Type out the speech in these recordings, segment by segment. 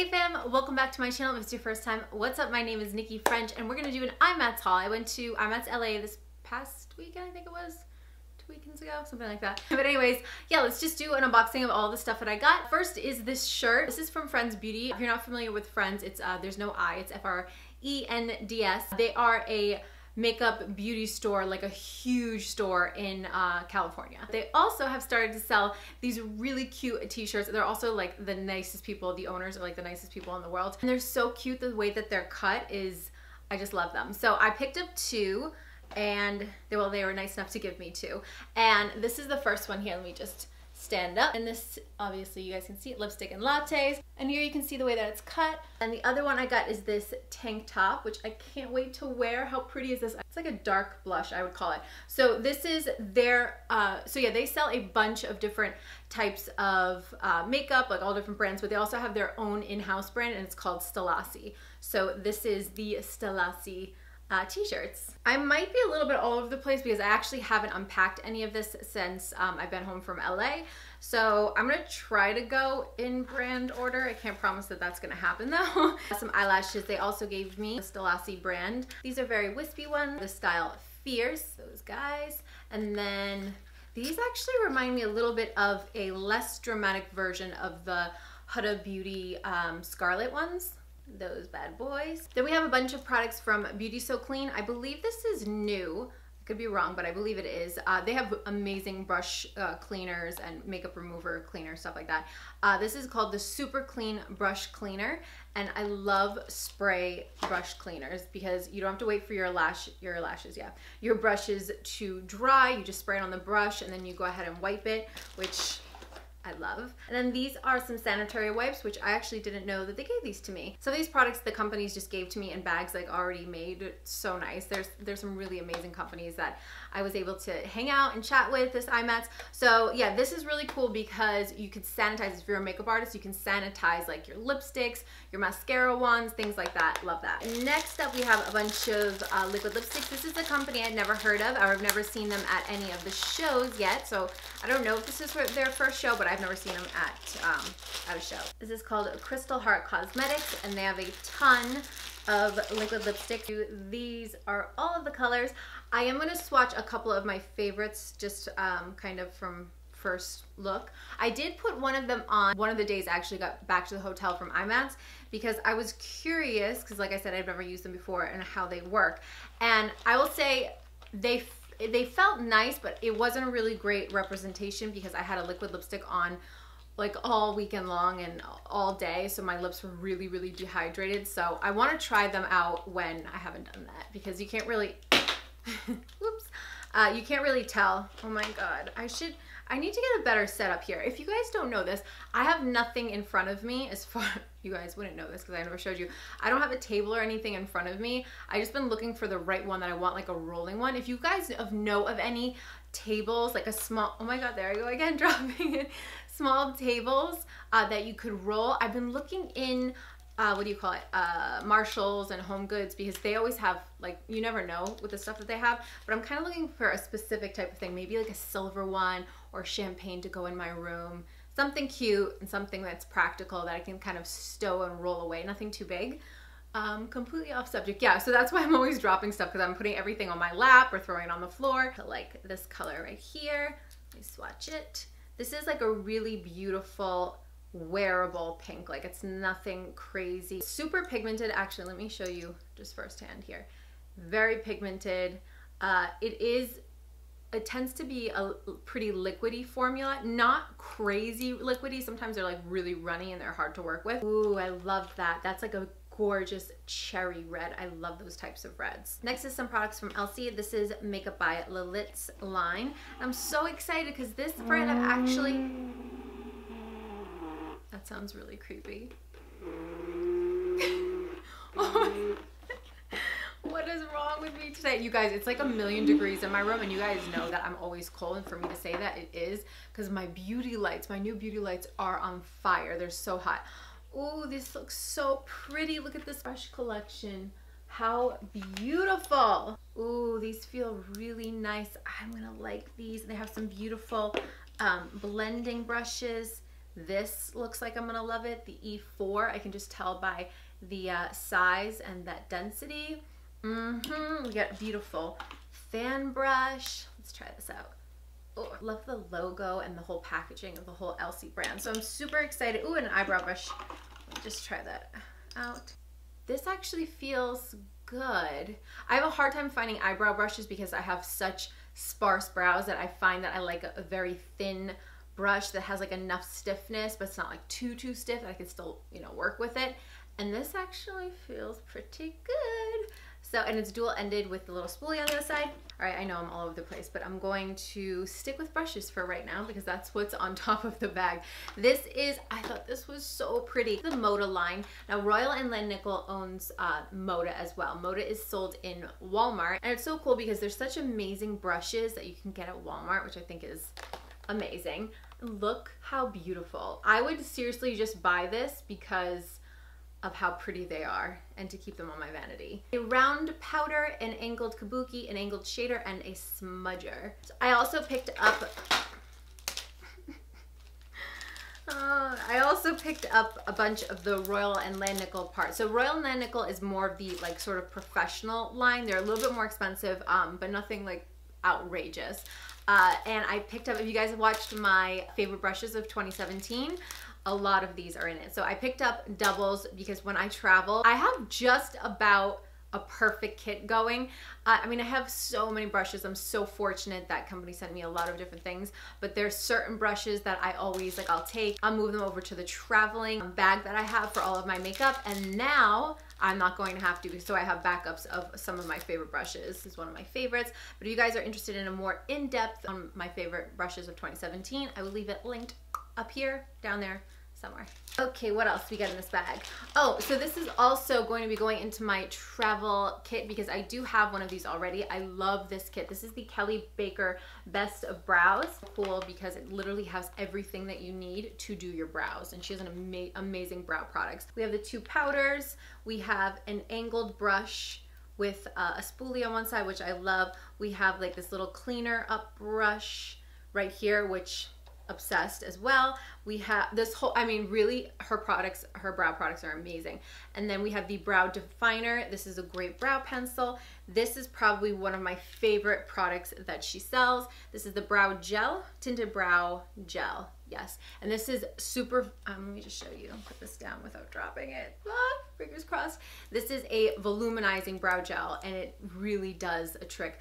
Hey fam, welcome back to my channel. If it's your first time, what's up? My name is Nikki French and we're going to do an IMATS haul. I went to IMATS LA this past weekend, I think it was 2 weekends ago, something like that. But anyways, yeah, let's just do an unboxing of all the stuff that I got. First is this shirt. This is from Friends Beauty. If you're not familiar with Friends, it's there's no I, it's F-R-E-N-D-S. They are a makeup beauty store, like a huge store in California. They also have started to sell these really cute t-shirts. They're also like the nicest people. The owners are like the nicest people in the world. And they're so cute. The way that they're cut is, I just love them. So I picked up two and they were nice enough to give me two. And this is the first one here. Let me just stand up. And this, obviously you guys can see it, lipstick and lattes. And here you can see the way that it's cut. And the other one I got is this tank top, which I can't wait to wear. How pretty is this? It's like a dark blush, I would call it. So this is their, so yeah, they sell a bunch of different types of makeup, like all different brands, but they also have their own in-house brand and it's called Stellasi. So this is the Stellasi t-shirts. I might be a little bit all over the place because I actually haven't unpacked any of this since I've been home from LA. So I'm gonna try to go in brand order. I can't promise that that's gonna happen though. Some eyelashes they also gave me, the Stellasi brand. These are very wispy ones, the style Fierce, those guys. And then these actually remind me a little bit of a less dramatic version of the Huda Beauty Scarlet ones. Those bad boys. Then we have a bunch of products from Beauty So Clean. I believe this is new. I could be wrong, but I believe it is. They have amazing brush cleaners and makeup remover cleaner, stuff like that. This is called the Super Clean Brush Cleaner, and I love spray brush cleaners because you don't have to wait for your brushes to dry. You just spray it on the brush and then you go ahead and wipe it, which I love. And then these are some sanitary wipes, which I actually didn't know that they gave these to me. So these products the companies just gave to me in bags like already made. It's so nice. There's some really amazing companies that I was able to hang out and chat with this IMATS. So yeah, this is really cool because you could sanitize. If you're a makeup artist, you can sanitize like your lipsticks, your mascara ones, things like that. Love that. Next up, we have a bunch of liquid lipsticks. This is a company I'd never heard of, or I've never seen them at any of the shows yet. So I don't know if this is for their first show, but I've never seen them at a show. This is called Crystal Heart Cosmetics, and they have a ton of liquid lipstick. These are all of the colors. I am going to swatch a couple of my favorites just kind of from first look. I did put one of them on one of the days I actually got back to the hotel from IMATS because I was curious, because like I said, I've never used them before and how they work. And I will say they felt nice, but it wasn't a really great representation because I had a liquid lipstick on like all weekend long and all day, so my lips were really, really dehydrated. So I want to try them out when I haven't done that because you can't really whoops, you can't really tell. Oh my god, I need to get a better setup here. If you guys don't know this, I have nothing in front of me as far, you guys wouldn't know this because I never showed you. I don't have a table or anything in front of me. I just been looking for the right one that I want, like a rolling one. If you guys know of any tables, like a small, oh my god, there I go again, dropping it, small tables that you could roll. I've been looking in what do you call it, Marshalls and Home Goods, because they always have, like, you never know with the stuff that they have, but I'm kind of looking for a specific type of thing, maybe like a silver one or champagne to go in my room, something cute and something that's practical that I can kind of stow and roll away, nothing too big. Completely off subject. Yeah, so that's why I'm always dropping stuff, because I'm putting everything on my lap or throwing it on the floor. So like this color right here, let me swatch it. This is like a really beautiful wearable pink, like it's nothing crazy. Super pigmented. Actually, let me show you just firsthand here. Very pigmented. It tends to be a pretty liquidy formula, not crazy liquidy. Sometimes they're like really runny and they're hard to work with. Ooh, I love that. That's like a gorgeous cherry red. I love those types of reds. Next is some products from Elsie. This is Makeup by Lilith's line. I'm so excited because this brand I've actually, that sounds really creepy. Oh, what is wrong with me today? You guys, it's like 1,000,000 degrees in my room, and you guys know that I'm always cold, and for me to say that, it is because my beauty lights, my new beauty lights are on fire. They're so hot. Ooh, this looks so pretty. Look at this brush collection. How beautiful. Ooh, these feel really nice. I'm gonna like these. They have some beautiful blending brushes. This looks like I'm gonna love it. The E4, I can just tell by the size and that density. We got a beautiful fan brush. Let's try this out. Oh, I love the logo and the whole packaging of the whole Elsie brand. So I'm super excited. Ooh, and an eyebrow brush. Let me just try that out. This actually feels good. I have a hard time finding eyebrow brushes because I have such sparse brows that I find that I like a very thin brush that has like enough stiffness, but it's not like too stiff that I can still, you know, work with it. And this actually feels pretty good. So, and it's dual ended with the little spoolie on the other side. All right, I know I'm all over the place, but I'm going to stick with brushes for right now because that's what's on top of the bag. This is, I thought this was so pretty, the Moda line. Now, Royal and Langnickel owns Moda as well. Moda is sold in Walmart, and it's so cool because there's such amazing brushes that you can get at Walmart, which I think is amazing. Look how beautiful. I would seriously just buy this because of how pretty they are and to keep them on my vanity. A round powder, an angled kabuki, an angled shader, and a smudger. So I also picked up a bunch of the Royal and Langnickel parts. So Royal and Langnickel is more of the like sort of professional line. They're a little bit more expensive, but nothing like outrageous. And I picked up, if you guys have watched my favorite brushes of 2017, a lot of these are in it. So I picked up doubles because when I travel, I have just about a perfect kit going. I mean, I have so many brushes. I'm so fortunate that company sent me a lot of different things, but there's certain brushes that I always like, I'll move them over to the traveling bag that I have for all of my makeup. And now I'm not going to have to, so I have backups of some of my favorite brushes. This is one of my favorites. But if you guys are interested in a more in-depth on my favorite brushes of 2017, I will leave it linked up here, down there, somewhere. Okay, what else we got in this bag? Oh, so this is also going to be going into my travel kit because I do have one of these already. I love this kit. This is the Kelly Baker Best of Brows. Cool because it literally has everything that you need to do your brows, and she has an amazing brow products. We have the two powders. We have an angled brush with a spoolie on one side, which I love. We have like this little cleaner up brush right here, which obsessed as well. We have this whole, I mean, really her brow products are amazing. And then we have the brow definer. This is a great brow pencil. This is probably one of my favorite products that she sells. This is the brow gel, tinted brow gel. Yes. And this is super, let me just show you, put this down without dropping it. Fingers crossed. This is a volumizing brow gel, and it really does a trick.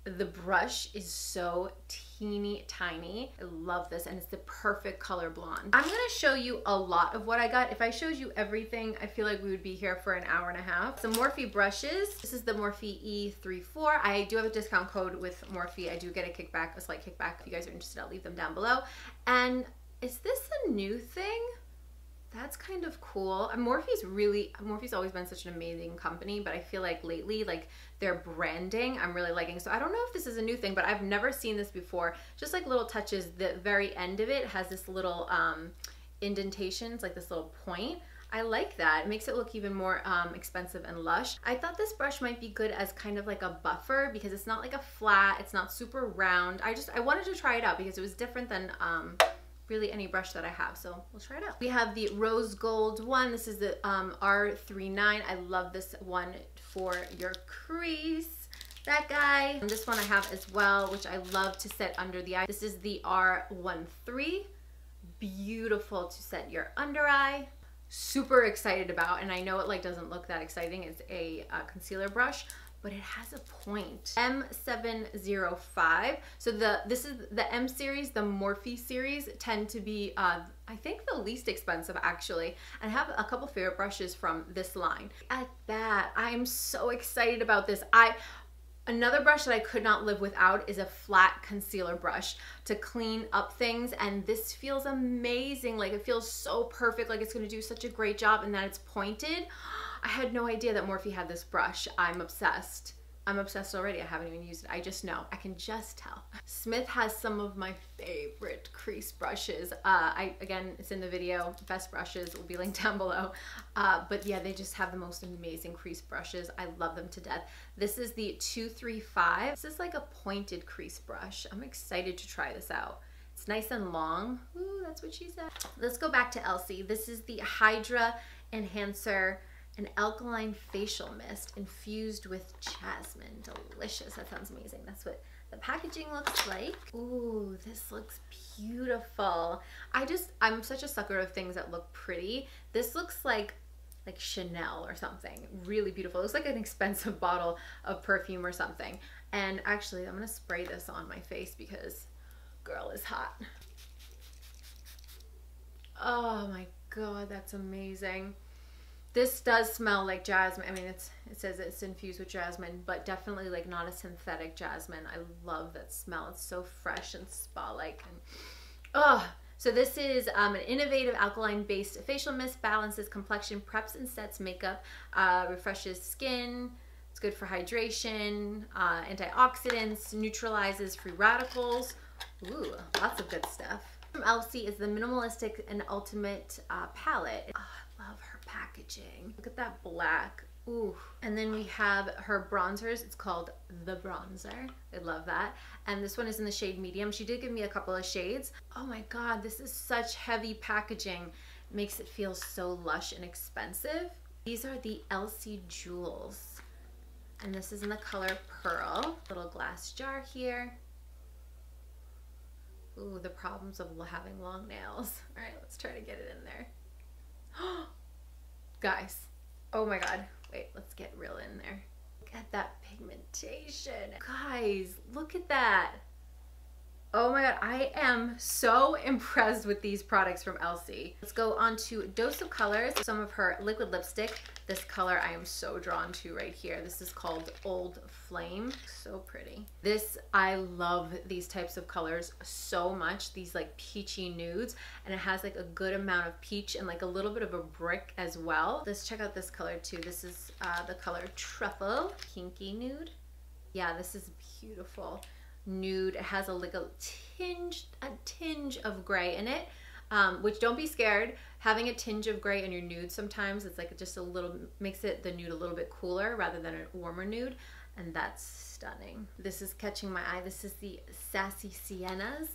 The brush is so teeny tiny. I love this, and it's the perfect color blonde. I'm gonna show you a lot of what I got. If I showed you everything, I feel like we would be here for an hour and a half. Some Morphe brushes. This is the Morphe E34. I do have a discount code with Morphe. I do get a kickback, a slight kickback. If you guys are interested, I'll leave them down below. And is this a new thing? That's kind of cool. Morphe's always been such an amazing company, but I feel like lately, like their branding, I'm really liking. So I don't know if this is a new thing, but I've never seen this before. Just like little touches, the very end of it has this little indentations, like this little point. I like that. It makes it look even more expensive and lush. I thought this brush might be good as kind of like a buffer because it's not like a flat, it's not super round. I wanted to try it out because it was different than really any brush that I have, so we'll try it out. We have the rose gold one. This is the R39. I love this one for your crease. That guy. And this one I have as well, which I love to set under the eye. This is the R13. Beautiful to set your under eye. Super excited about, and I know it like doesn't look that exciting. It's a concealer brush, but it has a point. M705. So this is the M series, the Morphe series tend to be, I think the least expensive actually. And I have a couple favorite brushes from this line. At that, I'm so excited about this. Another brush that I could not live without is a flat concealer brush to clean up things, and this feels amazing. Like it feels so perfect, like it's gonna do such a great job, and that it's pointed. I had no idea that Morphe had this brush. I'm obsessed. I'm obsessed already. I haven't even used it. I just know. I can just tell. Smith has some of my favorite crease brushes. Again, it's in the video. Best brushes will be linked down below. But yeah, they just have the most amazing crease brushes. I love them to death. This is the 235. This is like a pointed crease brush. I'm excited to try this out. It It's nice and long. Ooh, that's what she said. Let's go back to Elsie. This is the Hydra Enhancer, an alkaline facial mist infused with jasmine. Delicious. That sounds amazing. That's what the packaging looks like. Ooh, this looks beautiful. I'm such a sucker of things that look pretty. This looks like Chanel or something. Really beautiful. It looks like an expensive bottle of perfume or something. And actually, I'm gonna spray this on my face because girl is hot. Oh my God, that's amazing. This does smell like jasmine. I mean, it says it's infused with jasmine, but definitely like not a synthetic jasmine. I love that smell. It's so fresh and spa-like. And so this is an innovative alkaline-based facial mist, balances complexion, preps and sets makeup, refreshes skin. It's good for hydration, antioxidants, neutralizes free radicals. Ooh, lots of good stuff. From Elsie is the minimalistic and ultimate palette. Oh, I love her packaging. Look at that black. Ooh. And then we have her bronzers. It's called The Bronzer. I love that. And this one is in the shade medium. She did give me a couple of shades. Oh my God, this is such heavy packaging. It makes it feel so lush and expensive. These are the Elsie Jewels. And this is in the color Pearl. Little glass jar here. Ooh, the problems of having long nails. All right, let's try to get it in there. Guys, oh my God. Wait, let's get real in there. Look at that pigmentation. Guys, look at that. Oh my God, I am so impressed with these products from Elsie. Let's go on to Dose of Colors, some of her liquid lipstick. This color I am so drawn to right here. This is called Old Flame. So pretty. I love these types of colors so much, these like peachy nudes, and it has like a good amount of peach and like a little bit of a brick as well. Let's check out this color too. This is the color Truffle, pinky nude. Yeah, this is beautiful. Nude. It has a tinge of gray in it, which don't be scared. Having a tinge of gray in your nude sometimes it's like just a little, makes it the nude a little bit cooler rather than a warmer nude, and that's stunning. This is catching my eye. This is the Sassy Siennas.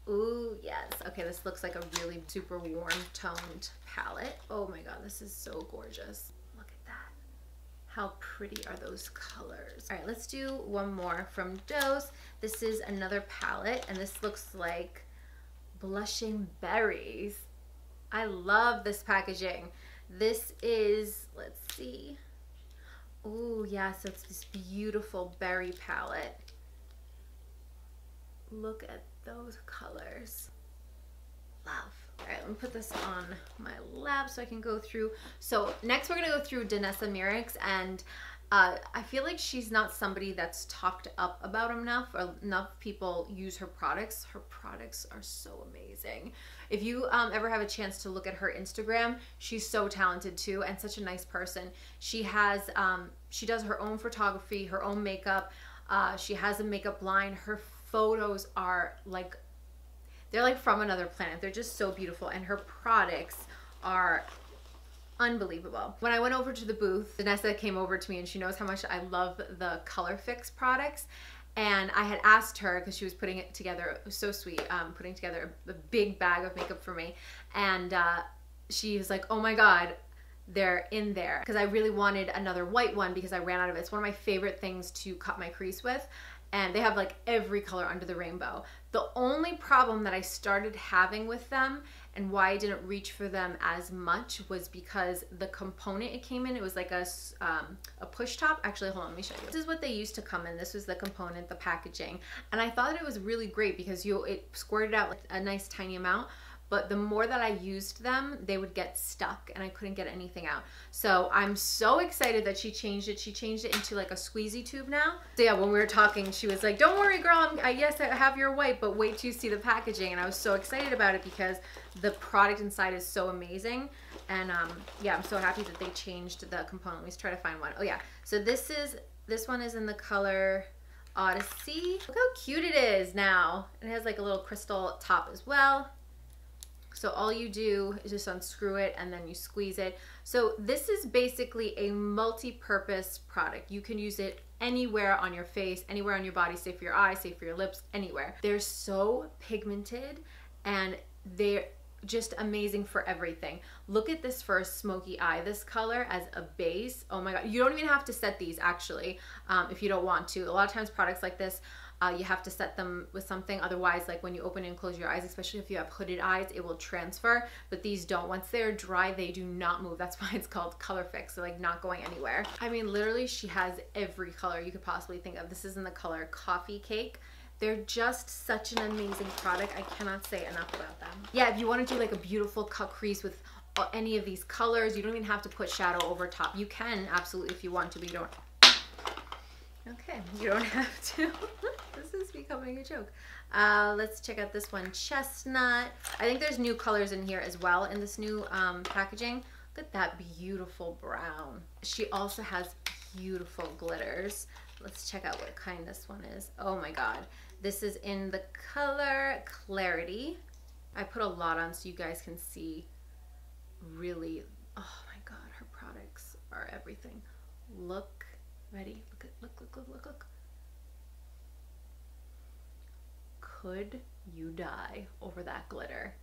Ooh, yes. Okay, this looks like a really super warm toned palette. Oh my God, this is so gorgeous. How pretty are those colors? All right, let's do one more from Dose. This is another palette, and this looks like Blushing Berries. I love this packaging. This is, let's see. Oh yeah, so it's this beautiful berry palette. Look at those colors. Love. All right, let me put this on my lap so I can go through. So next we're gonna go through Danessa Myricks, and I feel like she's not somebody that's talked up about enough, or enough people use her products. Her products are so amazing. If you ever have a chance to look at her Instagram, she's so talented too, and such a nice person. She has, she does her own photography, her own makeup. She has a makeup line. Her photos are like, they're like from another planet. They're just so beautiful, and her products are unbelievable. When I went over to the booth, Danessa came over to me, and she knows how much I love the Color Fix products. And I had asked her, because she was putting it together, it was so sweet, putting together a big bag of makeup for me. And she was like, oh my God, they're in there. Because I really wanted another white one because I ran out of it. It's one of my favorite things to cut my crease with. And they have like every color under the rainbow. The only problem that I started having with them, and why I didn't reach for them as much, was because the component it came in, it was like a push top. Actually, hold on, let me show you. This is what they used to come in. This was the component, the packaging. And I thought it was really great because it squirted out like a nice tiny amount. But the more that I used them, they would get stuck and I couldn't get anything out. So I'm so excited that she changed it. She changed it into like a squeezy tube now. So yeah, when we were talking, she was like, don't worry girl, yes, I have your white, but wait till you see the packaging. And I was so excited about it because the product inside is so amazing. And yeah, I'm so happy that they changed the component. Let's try to find one. Oh yeah, so this one is in the color Odyssey. Look how cute it is now. And it has like a little crystal top as well. So all you do is just unscrew it and then you squeeze it. So this is basically a multi-purpose product. You can use it anywhere on your face, anywhere on your body, safe for your eyes, safe for your lips, anywhere. They're so pigmented and they're just amazing for everything. Look at this for a smoky eye. This color as a base, oh my God. You don't even have to set these actually, if you don't want to. A lot of times products like this, you have to set them with something. Otherwise, like when you open and close your eyes, especially if you have hooded eyes, it will transfer, but these don't. Once they're dry, they do not move. That's why it's called Color Fix. They're like not going anywhere. I mean, literally she has every color you could possibly think of. This is in the color Coffee Cake. They're just such an amazing product. I cannot say enough about them. Yeah, if you want to do like a beautiful cut crease with any of these colors, you don't even have to put shadow over top. You can absolutely if you want to, but you don't. Okay, you don't have to. This is becoming a joke. Let's check out this one, Chestnut. I think there's new colors in here as well in this new packaging. Look at that beautiful brown. She also has beautiful glitters. Let's check out what kind this one is. Oh my God. This is in the color Clarity. I put a lot on so you guys can see really, oh my God, her products are everything. Look, ready? Look. Could you die over that glitter?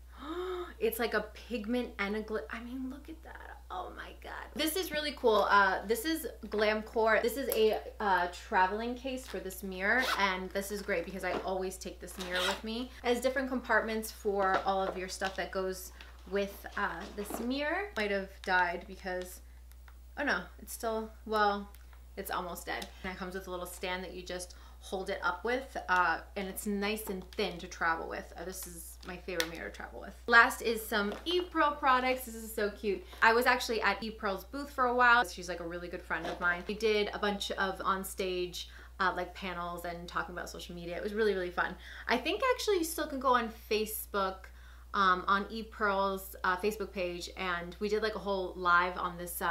It's like a pigment and a glitter. I mean, look at that. Oh my God. This is really cool. This is Glamcore. This is a traveling case for this mirror, and this is great because I always take this mirror with me. It has different compartments for all of your stuff that goes with this mirror. Might have died because, oh no, it's still, well, it's almost dead. And it comes with a little stand that you just hold it up with, and it's nice and thin to travel with. This is my favorite mirror to travel with. Last is some Eve Pearl products. This is so cute. I was actually at Eve Pearl's booth for a while. She's like a really good friend of mine. We did a bunch of on stage like panels and talking about social media. It was really, really fun. I think actually you still can go on Facebook, on Eve Pearl's Facebook page, and we did like a whole live on this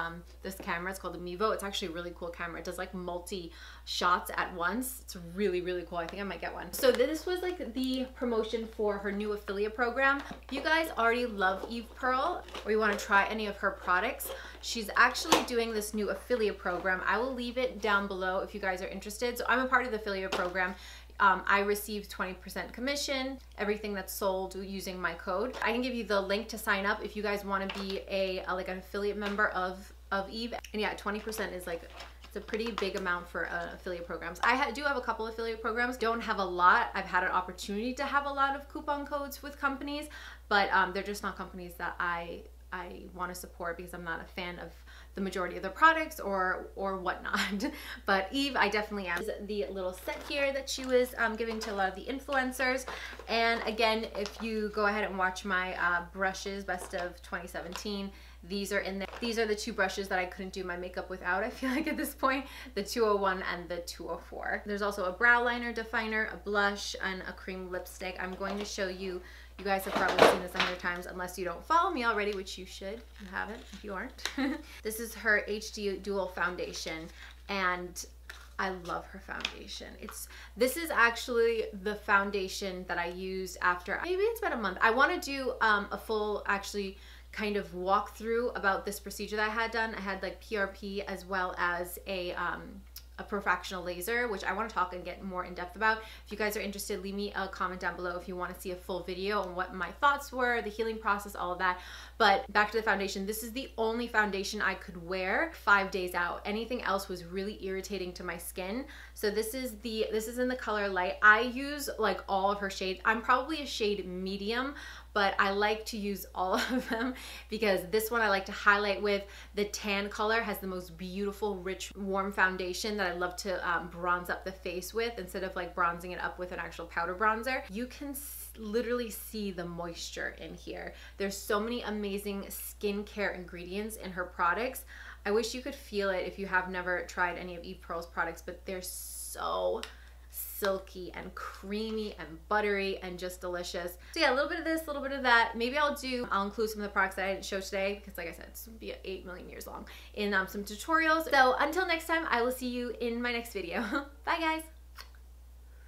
this camera. It's called the Mevo. It's actually a really cool camera. It does like multi shots at once. It's really, really cool. I think I might get one. So this was like the promotion for her new affiliate program. If you guys already love Eve Pearl or you want to try any of her products, she's actually doing this new affiliate program. I will leave it down below if you guys are interested. So I'm a part of the affiliate program. I received 20% commission, everything that's sold using my code. I can give you the link to sign up if you guys want to be like an affiliate member of Eve. And yeah, 20% is like, it's a pretty big amount for affiliate programs. I do have a couple affiliate programs, don't have a lot. I've had an opportunity to have a lot of coupon codes with companies, but they're just not companies that I want to support because I'm not a fan of the majority of their products or whatnot. But Eve, I definitely am. The little set here that she was giving to a lot of the influencers. And again, if you go ahead and watch my brushes, best of 2017, these are in there. These are the two brushes that I couldn't do my makeup without, I feel like at this point, the 201 and the 204. There's also a brow liner definer, a blush, and a cream lipstick. I'm going to show you. You guys have probably seen this 100 times unless you don't follow me already, which you should. You haven't if you aren't. This is her HD Dual Foundation, and I love her foundation. This is actually the foundation that I used after, maybe it's been a month. I want to do a full actually kind of walkthrough about this procedure that I had done. I had like PRP as well as a fractional laser, which I want to talk and get more in depth about. If you guys are interested, leave me a comment down below if you want to see a full video on what my thoughts were, the healing process, all of that. But back to the foundation. This is the only foundation I could wear 5 days out. Anything else was really irritating to my skin. So this is in the color Light. I use like all of her shades. I'm probably a shade medium, but I like to use all of them because this one I like to highlight with. The tan color has the most beautiful, rich, warm foundation that I love to bronze up the face with instead of like bronzing it up with an actual powder bronzer. You can literally see the moisture in here. There's so many amazing skincare ingredients in her products. I wish you could feel it if you have never tried any of Eve Pearl's products, but they're so silky and creamy and buttery and just delicious. So yeah, a little bit of this, a little bit of that. Maybe I'll include some of the products that I didn't show today because like I said, it's gonna be 8 million years long in some tutorials. So until next time, I will see you in my next video. Bye guys.